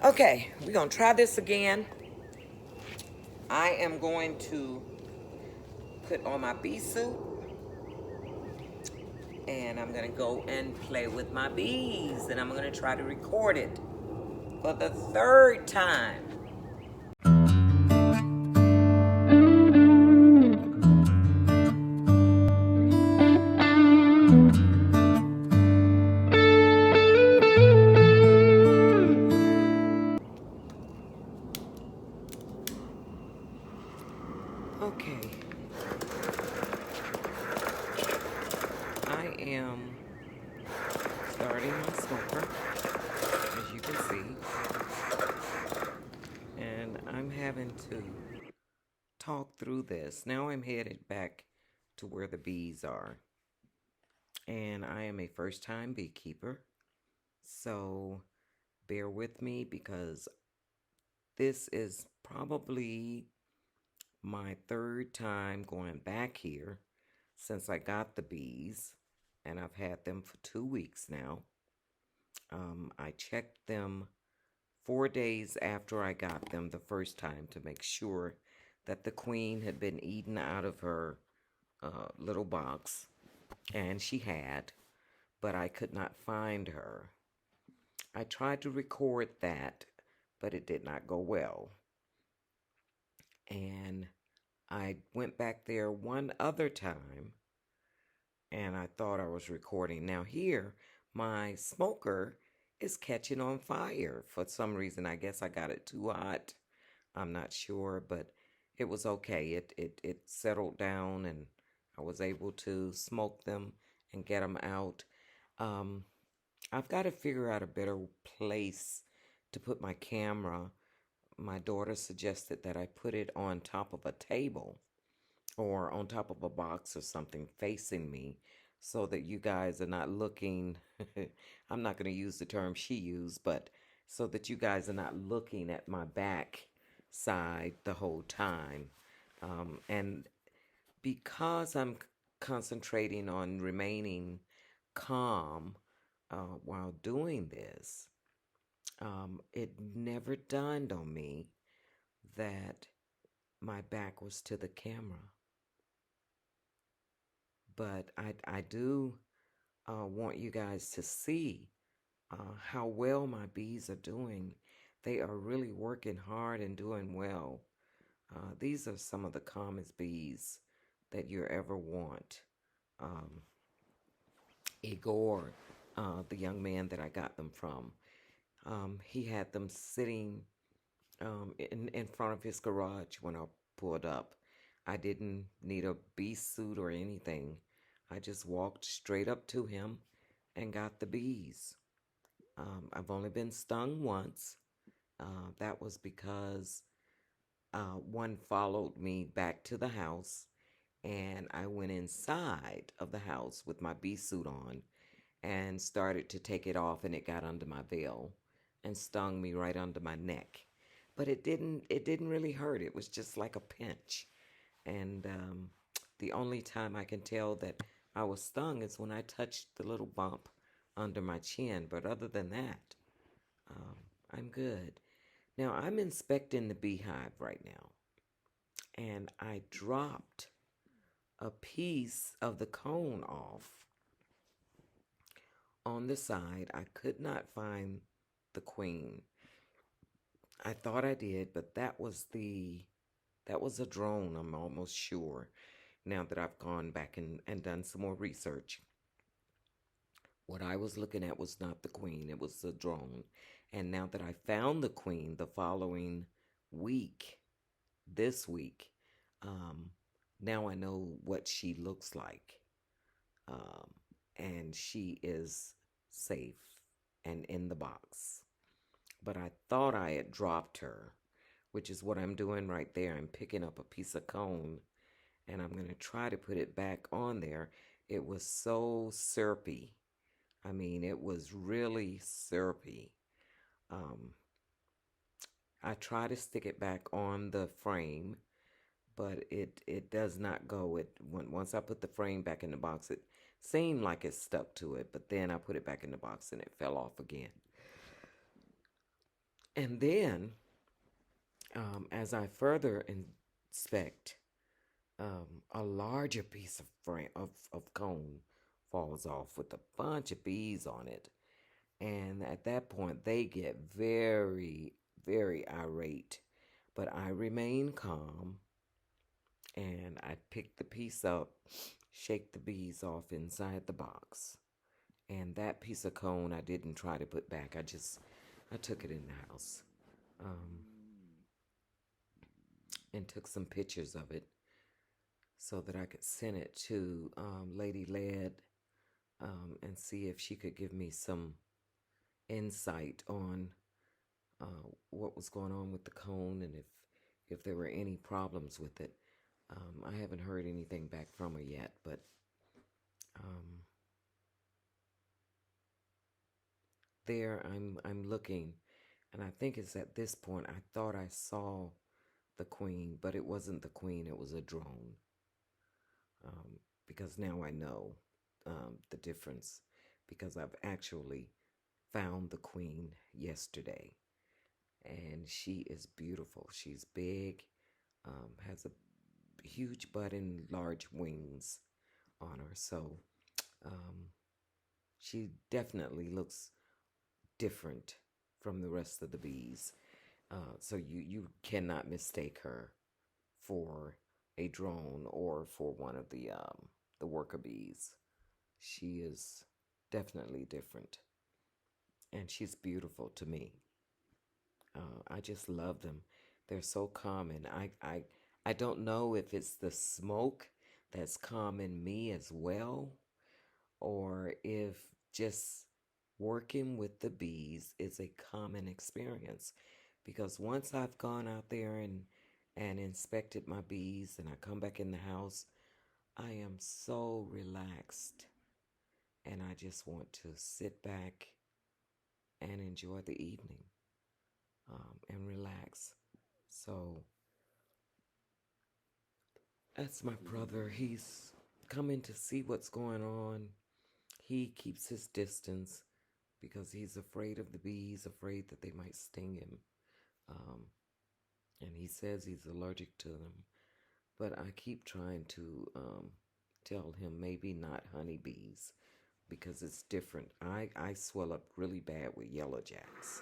Okay, we're gonna try this again. I am going to put on my bee suit and I'm gonna go and play with my bees and I'm gonna try to record it for the third time. Okay, I am starting my smoker, as you can see, and I'm having to talk through this. Now I'm headed back to where the bees are, and I am a first time beekeeper, so bear with me because this is probably my third time going back here since I got the bees, and I've had them for 2 weeks now. I checked them 4 days after I got them the first time to make sure that the queen had been eaten out of her little box, and she had, but I could not find her. I tried to record that, but it did not go well. And I went back there one other time and I thought I was recording. Now, here, my smoker is catching on fire for some reason. I guess I got it too hot. I'm not sure, but it was okay. It settled down and I was able to smoke them and get them out. Um, I've got to figure out a better place to put my camera. My daughter suggested that I put it on top of a table or on top of a box or something facing me so that you guys are not looking. I'm not going to use the term she used, but so that you guys are not looking at my back side the whole time. And because I'm concentrating on remaining calm while doing this, it never dawned on me that my back was to the camera. But I do want you guys to see how well my bees are doing. They are really working hard and doing well. These are some of the calmest bees that you ever want. Um, Igor, the young man that I got them from, he had them sitting in front of his garage when I pulled up. I didn't need a bee suit or anything. I just walked straight up to him and got the bees. I've only been stung once. That was because one followed me back to the house, and I went inside of the house with my bee suit on and started to take it off, and it got under my veil and stung me right under my neck. But it didn't really hurt. It was just like a pinch. And the only time I can tell that I was stung is when I touched the little bump under my chin. But other than that, um, I'm good. Now I'm inspecting the beehive right now, and I dropped a piece of the cone off on the side. I could not find the queen. I thought I did, but that was a drone, I'm almost sure. Now that I've gone back and done some more research. What I was looking at was not the queen, it was the drone. And now that I found the queen the following week, this week, um, now I know what she looks like. Um, and she is safe and in the box. But I thought I had dropped her, which is what I'm doing right there. I'm picking up a piece of cone and I'm going to try to put it back on there. It was so syrupy. I mean, it was really syrupy. Um, I try to stick it back on the frame, but it does not go. Once I put the frame back in the box, it seemed like it stuck to it, but then I put it back in the box and it fell off again. And then, as I further inspect, a larger piece of cone falls off with a bunch of bees on it. And at that point, they get very, very irate. But I remain calm and I pick the piece up, shake the bees off inside the box. And that piece of cone I didn't try to put back. I took it in the house, um, and took some pictures of it so that I could send it to Lady Led, and see if she could give me some insight on what was going on with the cone and if there were any problems with it. I haven't heard anything back from her yet, but um, there I'm looking, and I think it's at this point I thought I saw the queen, but it wasn't the queen; it was a drone. Because now I know the difference, because I've actually found the queen yesterday, and she is beautiful. She's big, has a huge butt and large wings on her, so um, she definitely looks different from the rest of the bees. So you cannot mistake her for a drone or for one of the worker bees. She is definitely different, and she's beautiful to me. I just love them. They're so common. I don't know if it's the smoke that's calming me as well, or if just working with the bees is a common experience. Because once I've gone out there and inspected my bees and I come back in the house, I am so relaxed and I just want to sit back and enjoy the evening, and relax. So that's my brother. He's coming to see what's going on. He keeps his distance because he's afraid of the bees, afraid that they might sting him. Um, and he says he's allergic to them. But I keep trying to tell him maybe not honeybees because it's different. I swell up really bad with yellow jacks.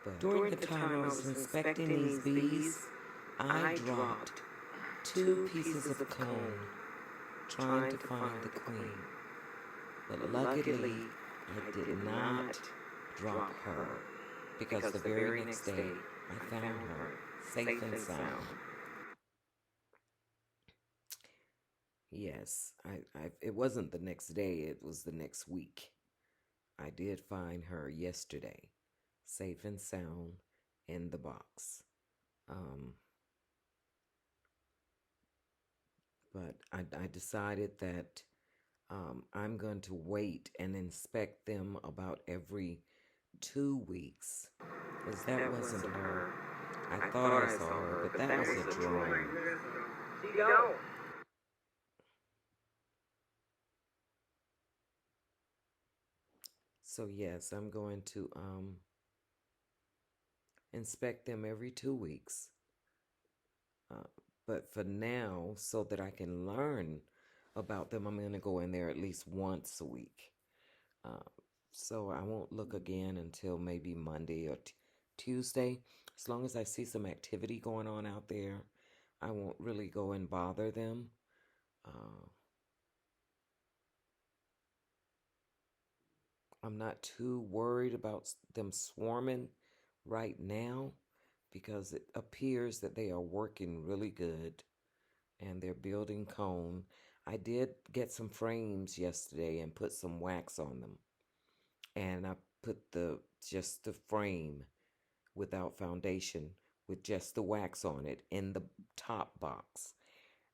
But during the time I was inspecting these bees, I dropped two pieces of cone trying to find the queen. But luckily, I did not drop her because the very next day I found her safe and sound. Yes, it wasn't the next day, it was the next week. I did find her yesterday, safe and sound in the box. Um, but I decided that I'm going to wait and inspect them about every 2 weeks. Because that wasn't her. I thought I saw her, but that was a drone. She don't. So yes, I'm going to inspect them every 2 weeks. Uh, but for now, so that I can learn about them, I'm going to go in there at least once a week. Uh, so I won't look again until maybe Monday or Tuesday. As long as I see some activity going on out there, I won't really go and bother them. Uh, I'm not too worried about them swarming right now because it appears that they are working really good and they're building cone. I did get some frames yesterday and put some wax on them. And I put just the frame without foundation with just the wax on it in the top box.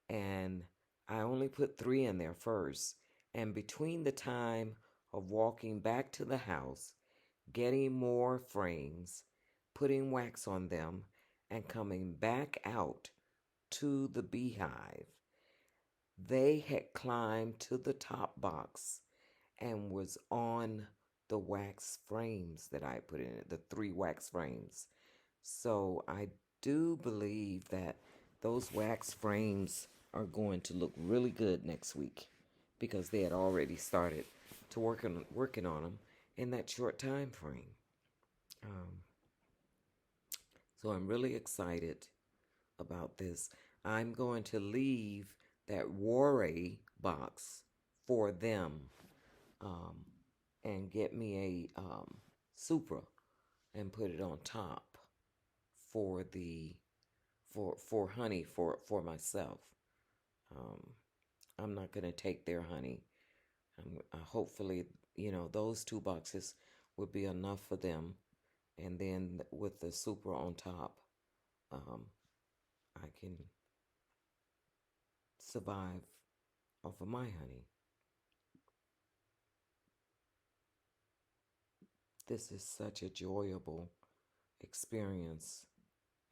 And I only put 3 in there first. And between the time of walking back to the house, getting more frames, putting wax on them, and coming back out to the beehive, they had climbed to the top box and was on the wax frames that I put in it, the 3 wax frames. So I do believe that those wax frames are going to look really good next week because they had already started to working on them in that short time frame. Um, so I'm really excited about this. I'm going to leave that Warray box for them, um, and get me a Supra and put it on top for the for honey for myself. Um, I'm not gonna take their honey. Hopefully, those 2 boxes would be enough for them, and then with the super on top, um, I can survive off of my honey. This is such a enjoyable experience,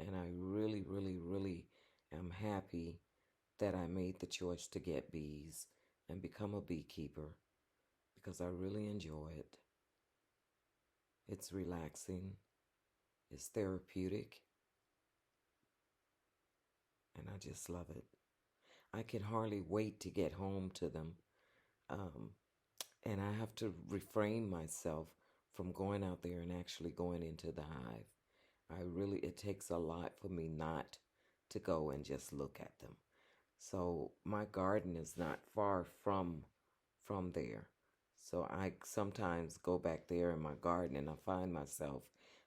and I really, really, really am happy that I made the choice to get bees and become a beekeeper because I really enjoy it. It's relaxing, it's therapeutic, and I just love it. I can hardly wait to get home to them. Um, and I have to refrain myself from going out there and actually going into the hive. It takes a lot for me not to go and just look at them. So my garden is not far from there. So I sometimes go back there in my garden and I find myself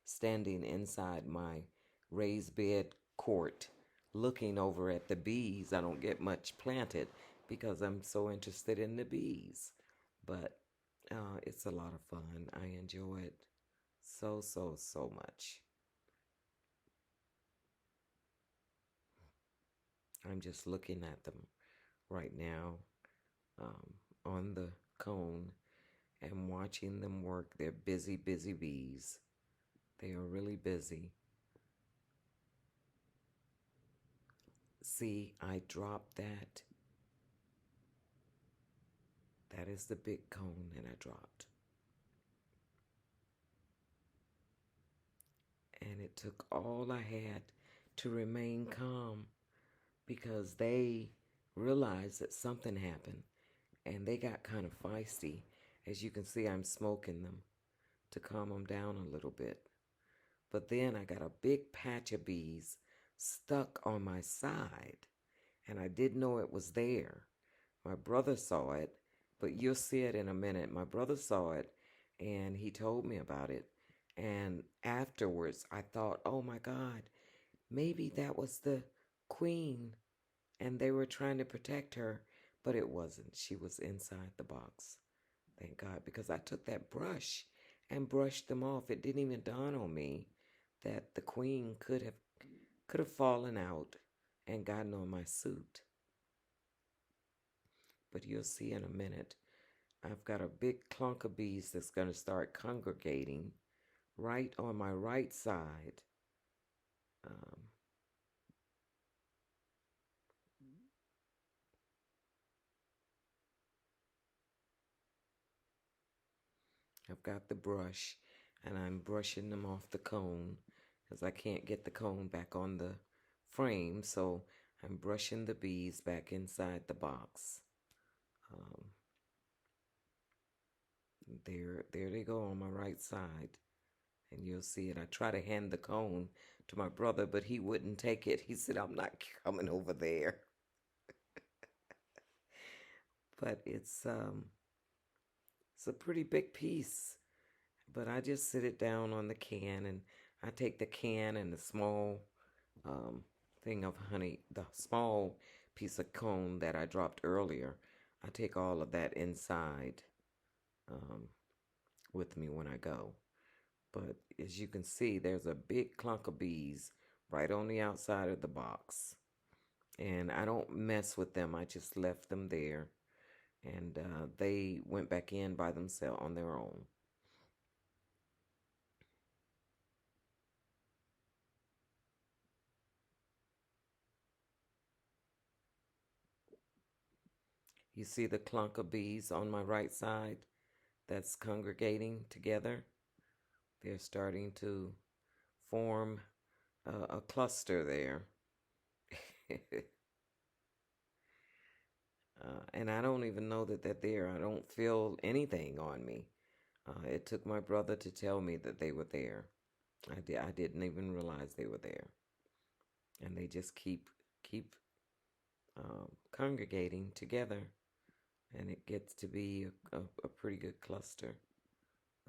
standing inside my raised bed court looking over at the bees. I don't get much planted because I'm so interested in the bees. But it's a lot of fun. I enjoy it so, so, so much. I'm just looking at them right now, um, on the cone and watching them work. They're busy, busy bees. They are really busy. See, I dropped that. That is the big cone that I dropped. And it took all I had to remain calm because they realized that something happened and they got kind of feisty. As you can see, I'm smoking them to calm them down a little bit. But then I got a big patch of bees stuck on my side, and I didn't know it was there. My brother saw it, but you'll see it in a minute. My brother saw it, and he told me about it. And afterwards, I thought, oh my God, maybe that was the queen, and they were trying to protect her, but it wasn't. She was inside the box. Thank God, because I took that brush and brushed them off. It didn't even dawn on me that the queen could have fallen out and gotten on my suit. But you'll see in a minute. I've got a big clunk of bees that's going to start congregating right on my right side. Um, I've got the brush and I'm brushing them off the cone because I can't get the cone back on the frame. So I'm brushing the bees back inside the box. Um, there they go on my right side. And you'll see it. I try to hand the cone to my brother, but he wouldn't take it. He said, I'm not coming over there. But it's a pretty big piece. But I just sit it down on the can and I take the can and the small um, thing of honey, the small piece of cone that I dropped earlier. I take all of that inside, um, with me when I go. But as you can see, there's a big clunk of bees right on the outside of the box. And I don't mess with them. I just left them there. And they went back in by themselves on their own. You see the clunk of bees on my right side? that's congregating together. They're starting to form a cluster there. And I don't even know that they're there. I don't feel anything on me. It took my brother to tell me that they were there. I didn't even realize they were there, and they just keep congregating together, and it gets to be a pretty good cluster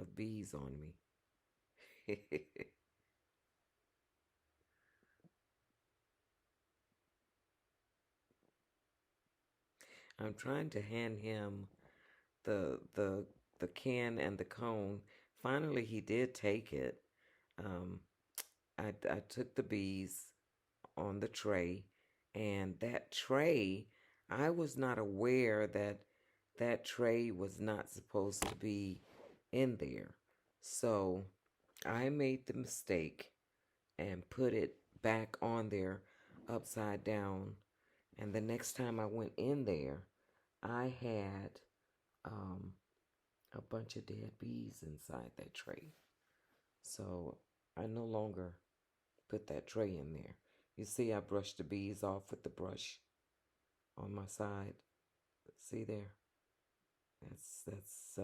of bees on me. I'm trying to hand him the the the can and the cone. Finally, he did take it. Um, I took the bees on the tray, and that tray, I was not aware that that tray was not supposed to be in there. So I made the mistake and put it back on there upside down. And the next time I went in there, I had um, a bunch of dead bees inside that tray. So I no longer put that tray in there. You see, I brushed the bees off with the brush on my side. See there? That's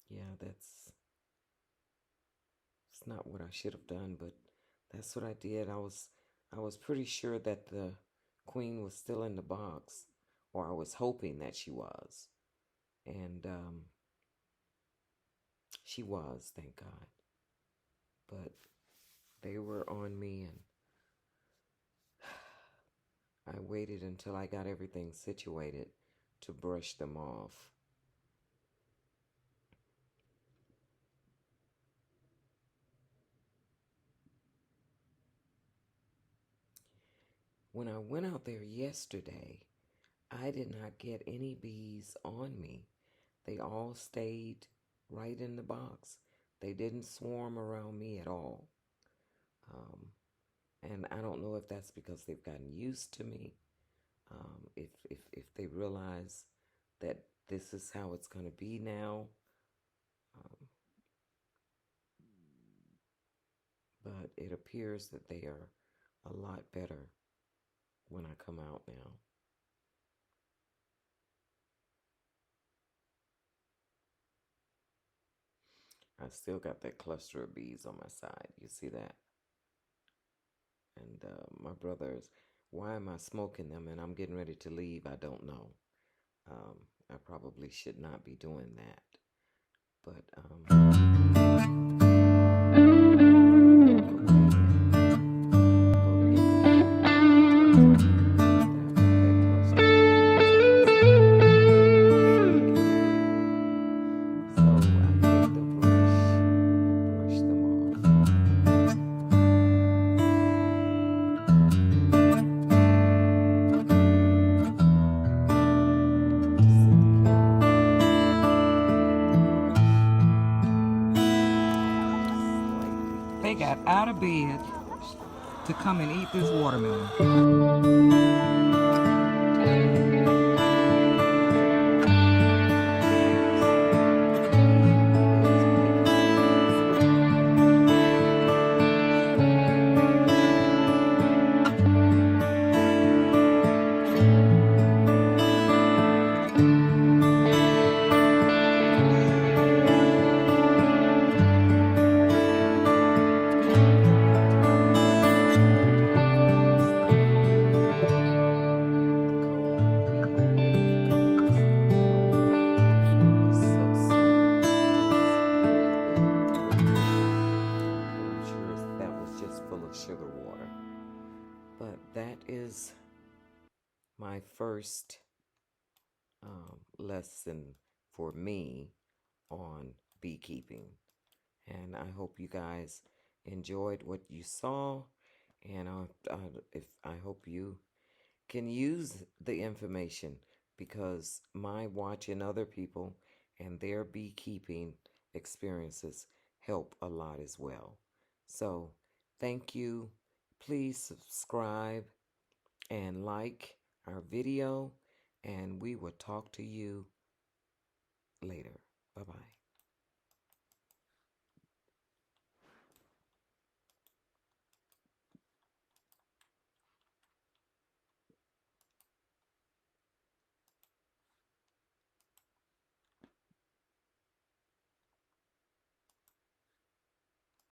yeah, that's it's not what I should have done, but that's what I did. I was pretty sure that the queen was still in the box, or I was hoping that she was. And she was, thank God. But they were on me, and I waited until I got everything situated to brush them off. When I went out there yesterday, I did not get any bees on me. They all stayed right in the box. They didn't swarm around me at all. Um, and I don't know if that's because they've gotten used to me, if they realize that this is how it's going to be now. Um, but it appears that they are a lot better when I come out now. I still got that cluster of bees on my side. You see that? And my brother's, why am I smoking them and I'm getting ready to leave? I don't know. I probably should not be doing that. But they got out of bed to come and eat this watermelon. Sugar water. But that is my first lesson for me on beekeeping. And I hope you guys enjoyed what you saw. And I hope you can use the information, because my watching other people and their beekeeping experiences help a lot as well. So, thank you. Please subscribe and like our video, and we will talk to you later. Bye bye.